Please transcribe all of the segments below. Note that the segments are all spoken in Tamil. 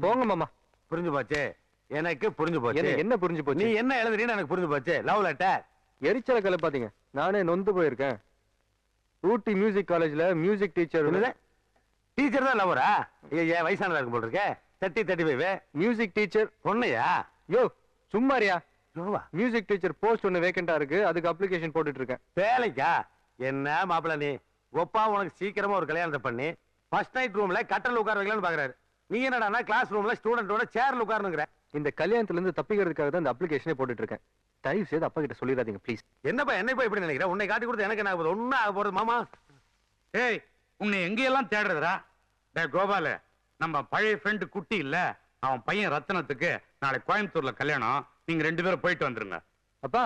போங்க மாமா. புரிஞ்சு போச்சு எனக்கு, புரிஞ்சு போச்சு. என்ன புரிஞ்சு போச்சு? நீ என்ன எழுதுறீன்னு எனக்கு புரிஞ்சு போச்சு. Love letter. எரிச்சல கலை பாத்தீங்க, நானே நொந்து போயிருக்கேன். ஊட்டி மியூசிக் காலேஜ்ல மியூசிக் டீச்சர். டீச்சர் தான் லவரா? ஏன் வயசானதா இருக்கும் போல இருக்கே. 30-35 மியூசிக் டீச்சர். பொண்ணையா? யோ சும்மாரியா? யோவா மியூசிக் டீச்சர் போஸ்ட் ஒன்னு வேகண்டா இருக்கு, அதுக்கு அப்ளிகேஷன் போட்டுட்டு இருக்கேன். வேலைக்கா? என்ன மாப்பிள்ள நீ ஒப்பா உனக்கு சீக்கிரமா ஒரு கல்யாணத்தை பண்ணி ஃபர்ஸ்ட் நைட் ரூம்ல கட்டல் உட்கார வைக்கலாம்னு பாக்குறாரு. நீ என்னடா கிளாஸ் ரூம்ல ஸ்டூடெண்டோட சேர்ல உட்காரணுங்கிற? இந்த கல்யாணத்துல இருந்து தப்பிக்கிறதுக்காக தான் இந்த அப்ளிகேஷனே போட்டுட்டு இருக்கேன். தயவு செய்து அப்பா கிட்ட சொல்லிடாதீங்க ப்ளீஸ். என்னப்பா என்ன போய் இப்படி நினைக்கிற? உன்னை காட்டி கொடுத்து எனக்கு என்ன ஆகுது? ஒன்னும் ஆக போறது மாமா. ஏய், உன்னை எங்கெல்லாம் தேடுறதுடா? டே கோபால, நம்ம பழைய ஃப்ரெண்டு குட்டி இல்ல, அவன் பையன் ரத்தனத்துக்கு நாளை கோயம்புத்தூர்ல கல்யாணம். நீங்க 2 பேரும் போயிட்டு வந்துருங்க. அப்பா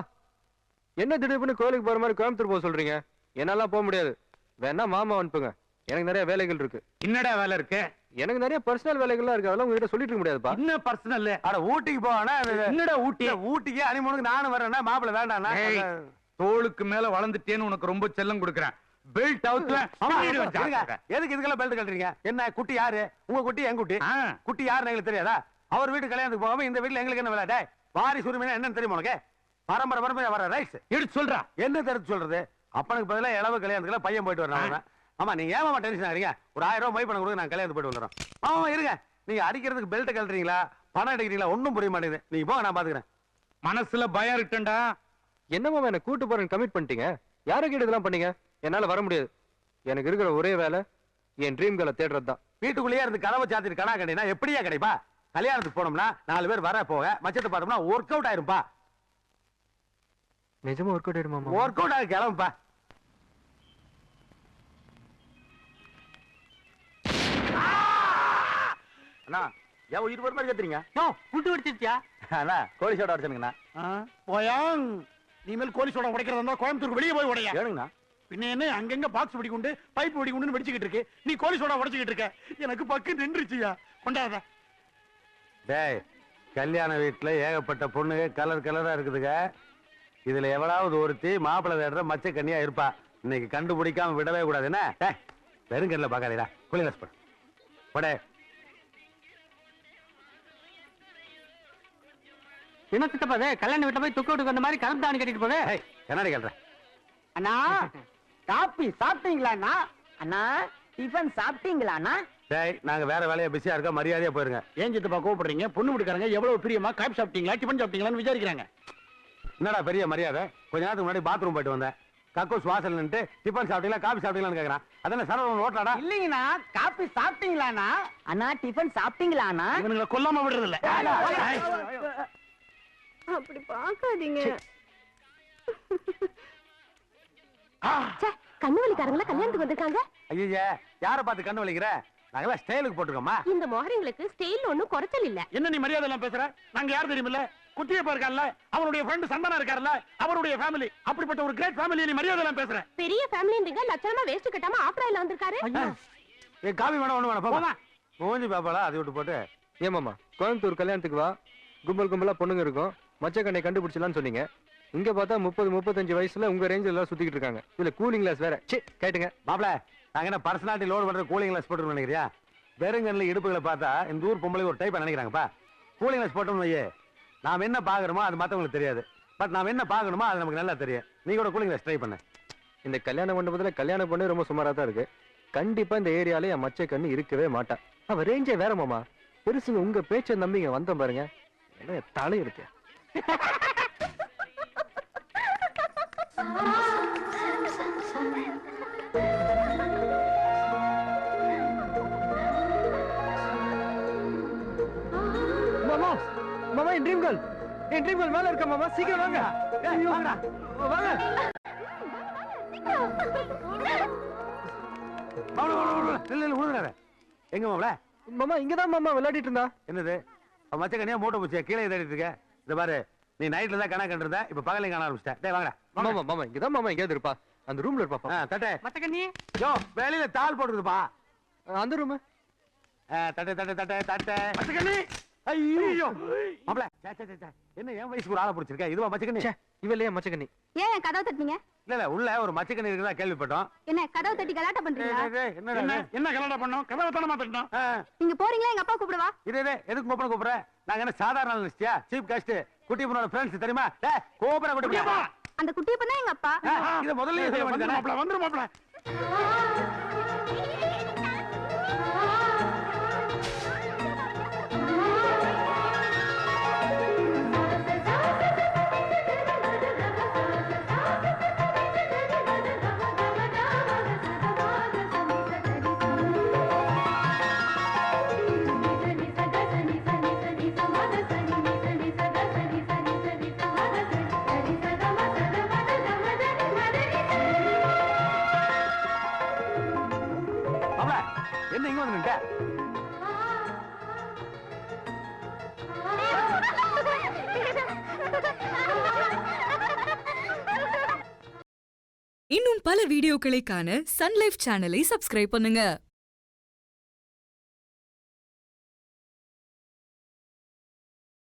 என்ன திடீர்னு கோயிலுக்கு போற மாதிரி கோயம்புத்தூர் போக சொல்றீங்க? என்னால போக முடியாது. வேணா மாமா அனுப்புங்க, எனக்கு நிறைய வேலைகள் இருக்கு. என்னடா வேலை இருக்கு? எனக்கு நிறைய பர்சனல் வேலைகள்லாம் இருக்கு, அதெல்லாம் உங்ககிட்ட சொல்லிட்டு இருக்க முடியாதுப்பா. இன்னும் பர்சனல்? அட ஊட்டிக்கு போவானா? என்னடா ஊட்டி? ஊட்டிக்கு அனிமனுக்கு நானும் வரேன்னா மாப்பிள்ள வேண்டாண்ணா. தோளுக்கு மேல வளர்ந்துட்டேன்னு உனக்கு ரொம்ப செல்லம் கொடுக்குறேன். பெல்ட் அவுட்ல எதுக்கு இதுக்கெல்லாம் பெல்ட் கட்டுறீங்க? என்ன குட்டி யாரு? உங்க குட்டி என் குட்டி. குட்டி யாருன்னு எங்களுக்கு தெரியாதா? அவர் வீட்டு கல்யாணத்துக்கு போகாம இந்த வீட்டுல எங்களுக்கு என்ன விளையாட? வாரி சுருமையா என்னன்னு தெரியுமா உனக்கு? பரம்பரை பரம்பரை வர ரைட்ஸ் எடுத்து சொல்றா. என்ன தெரிஞ்சு சொல்றது? அப்பனுக்கு பதிலா இளவு கல்யாணத்துக்கு பையன் போயிட்டு வரணும். ஆமா, நீங்க ஏமா டென்ஷன் ஆகிறீங்க? ஒரு 1000 ரூபாய் மை பண்ண கொடுங்க, நான் கல்யாணத்துக்கு போயிட்டு வந்துடுறோம். ஆமா இருங்க. நீங்க அடிக்கிறதுக்கு பெல்ட் கழட்டுறீங்களா, பணம் எடுக்கிறீங்களா, ஒன்னும் புரிய மாட்டேங்குது. நீங்க போங்க, நான் பாத்துக்கிறேன். மனசுல பயம் இருக்குண்டா. என்னமா என்ன கூட்டு போறேன்னு கமிட் பண்ணிட்டீங்க? யாரை கேட்டு இதெல்லாம் பண்ணீங்க? என்னால வர முடியாது. எனக்கு இருக்கிற ஒரே வேலை என் ட்ரீம் கேர்ளை தேடுறது தான். வீட்டுக்குள்ளேயே இருந்து கதவை சாத்திட்டு கடா கண்டினா எப்படியா கிடைப்பா? கல்யாணத்துக்கு போனோம்னா 4 பேர் வர போக மச்சத்தை பார்த்தோம்னா ஒர்க் அவுட் ஆயிருப்பா. நிஜமா ஒர்க் அவுட் ஆயிடுமா? ஒர்க் அவுட் ஆகி கிளம்புப்பா. அண்ணா ஏன் உயிர் போற மாதிரி கத்துறீங்க? புட்டு வெடிச்சிருச்சியா? அண்ணா கோழி சோடா அடிச்சனுங்கண்ணா. போயாங் நீமேல் கோழி சோடா உடைக்கிறதா இருந்தா கோயம்புத்தூருக்கு வெளியே போய் உடையா. ஏனுங்கண்ணா பின்ன என்ன அங்கங்க பாக்ஸ் வெடிக்குண்டு பைப் வெடிக்குண்டு வெடிச்சுக்கிட்டு இருக்கு, நீ கோழி சோடா உடைச்சுக்கிட்டு இருக்க. எனக்கு பக்கு நின்றுச்சியா, கொண்டாத. டேய், கல்யாண வீட்டுல ஏகப்பட்ட பொண்ணுங்க கலர் கலரா இருக்குதுங்க. இதுல எவ்வளவு ஒருத்தி மாப்பிள்ளை தேடுற மச்ச கண்ணியா இருப்பா. இன்னைக்கு கண்டுபிடிக்காம விடவே கூடாது. என்ன வெறுங்கல்ல பாக்காதீடா. குளிலஸ் படே என்ன சித்தப்பாது கல்யாண வீட்டுல போய் துக்க விட்டு வந்த மாதிரி கலந்து தானி கட்டிட்டு போதே. என்னடி கேள்றேன்? அண்ணா காப்பி சாப்பிட்டீங்களா? அண்ணா டிஃபன் சாப்பிட்டீங்களா? டேய், நாங்க வேற வேலையா பிஸியா இருக்கா, மரியாதையா போயிருங்க. ஏன் சித்தப்பா கோவப்படுறீங்க? பொண்ணு வீட்டுக்காரங்க எவ்வளவு பிரியமா காப்பி சாப்பிட்டீங்களா டிஃபன் சாப்பிட்டீங்களான்னு விசாரிக்கிறாங்க. என்னடா பெரிய மரியாதை? கொஞ்ச நேரத்துக்கு முன்னாடி பாத்ரூம் போயிட்டு வந்தேன். கக்கூஸ் வாசல் நின்று டிஃபன் சாப்பிட்டீங்களா காபி சாப்பிட்டீங்களான்னு கேக்குறான். அதான சரவணன் ஓட்டலாடா? இல்லீங்கண்ணா காப்பி சாப்பிட்டீங்களா? அண்ணா டிஃபன் சாப்பிட்டீங்களா? இவனுங்களை கொல்லாம விடுறது இல்ல. அப்படி பாக்காதீங்க. கண்ணு வலிக்காரங்கள கல்யாணத்துக்கு வந்திருக்காங்க. ஐயா, யார பார்த்து கண்ணு வலிக்கிற? நாங்கெல்லாம் ஸ்டைலுக்கு போட்டுருக்கோமா? இந்த மோகரிங்களுக்கு ஸ்டைல் ஒண்ணும் குறைச்சல் இல்ல. என்ன நீ மரியாதை எல்லாம் பேசுற? நாங்க யார் தெரியுமில்ல? குட்டியப்பா இருக்கார்ல, அவருடைய ஃப்ரெண்ட் சந்தனா இருக்கார்ல, அவருடைய ஃபேமிலி. அப்படிப்பட்ட ஒரு கிரேட் ஃபேமிலி நீ மரியாதை எல்லாம் பேசுற? பெரிய ஃபேமிலின்றீங்க, லட்சணமா வேஸ்ட் கட்டாம ஆப்ராயில வந்திருக்காரு. ஏ காபி வேணா ஒண்ணு வேணா போமா. மூஞ்சி பாப்பாளா அதை விட்டு போட்டு. ஏமாமா கோயம்புத்தூர் கல்யாணத்துக்கு வா, கும்பல் கும்பலா பொண்ணுங்க இருக்கும், மச்சக்கண்ணை கண்டுபிடிச்சலான்னு சொன்னீங்க. இங்க பார்த்தா 30-35 வயசுல உங்க ரேஞ்சில் எல்லாம் சுத்திக்கிட்டு இருக்காங்க. இதுல கூலிங் கிளாஸ் வேற. கேட்டுங்க மாப்பிள, நாங்க என்ன பர்சனாலிட்டி லோடு பண்ற கூலிங் கிளாஸ் போட்டு நினைக்கிறியா? வெறுங்கல்ல இடுப்புகளை பார்த்தா இந்த ஊர் பொம்பளை ஒரு டைப்பா நினைக்கிறாங்கப்பா. கூலிங் கிளாஸ் போட்டோம்னு வையே, நாம் என்ன பாக்குறோமோ அது மத்தவங்களுக்கு தெரியாது. பட் நாம் என்ன பாக்கணுமோ அது நமக்கு நல்லா தெரியும். நீ கூட கூலிங் கிளாஸ் ட்ரை பண்ண. இந்த கல்யாண மண்டபத்துல கல்யாணம் பண்ணி ரொம்ப சுமாரா தான் இருக்கு. கண்டிப்பா இந்த ஏரியால என் மச்ச கண்ணு இருக்கவே மாட்டா. அவ ரேஞ்சே வேற மாமா. பெருசுங்க உங்க பேச்சை நம்பிங்க வந்தோம் பாருங்க, என்ன தலை இருக்கு. மாமா மாமா என் ட்ரீம் கேர்ள் மேல இருக்க மாமா, சீக்கிரம் வாங்க. வாங்க எங்க மாப்பிள? மாமா இங்கதான் மாமா விளையாடிட்டு இருந்தா. என்னது மச்ச கண்ணியா மூட்டை பூச்சியா கீழே தேடிட்டு இருக்க? இந்த பாரு, நீ நைட்ல தான் கணா கண்டிருந்த, இப்ப பகலையும் காண ஆரம்பிச்சிட்டேன். வாங்கடா மாமா. மாமா இங்கதான் மாமா எங்கேயாவது இருப்பா, அந்த ரூம்ல இருப்பா. தட்டே மச்சக்கண்ணி யோ, வெளியில தாள் போட்டுருப்பா. அந்த ரூம். தட்டே தட்டே தட்டே தட்டே மச்சக்கண்ணி ஐயோ மாப்ள என்ன என் வயசுக்கு ஒரு ஆளை பிடிச்சிருக்க இதுவா மச்சக்கண்ணி ச்சே, இவளையே மச்சக்கண்ணி. ஏன் கதவை தட்டினீங்க? இல்ல உள்ள ஒரு மச்சக்கண்ணி இருக்கிறதா கேள்விப்பட்டோம். என்ன கதவை தட்டி கலாட்டா பண்றீங்களா? என்னடா என்ன என்ன கலடா பண்ணோம்? கதவை தானே மாத்திட்டோம். நீங்க போறீங்களா? எங்க அப்பா கூப்பிடுவா. இது எதுக்கு கோபுரம் கூப்பிடுற? நாங்க என்ன சாதாரண லிஸ்டியா? சீப் காஸ்ட் குட்டி பொண்ணோட ஃப்ரெண்ட்ஸ் தெரியுமா? கோபுரம் குட்டி குட்டியப்பா. அந்த குட்டியை பண்ணா எங்க அப்பா. இத முதல்ல சொல்ல வந்துரு வேண்டியதானே? மாப்ள, வந்துரு மாப்ள. மாப்ள என்ன இங்க வந்து நின்னுட்ட? இன்னும் பல வீடியோக்களை காண சன் லைஃப் சேனலை சப்ஸ்கிரைப் பண்ணுங்க.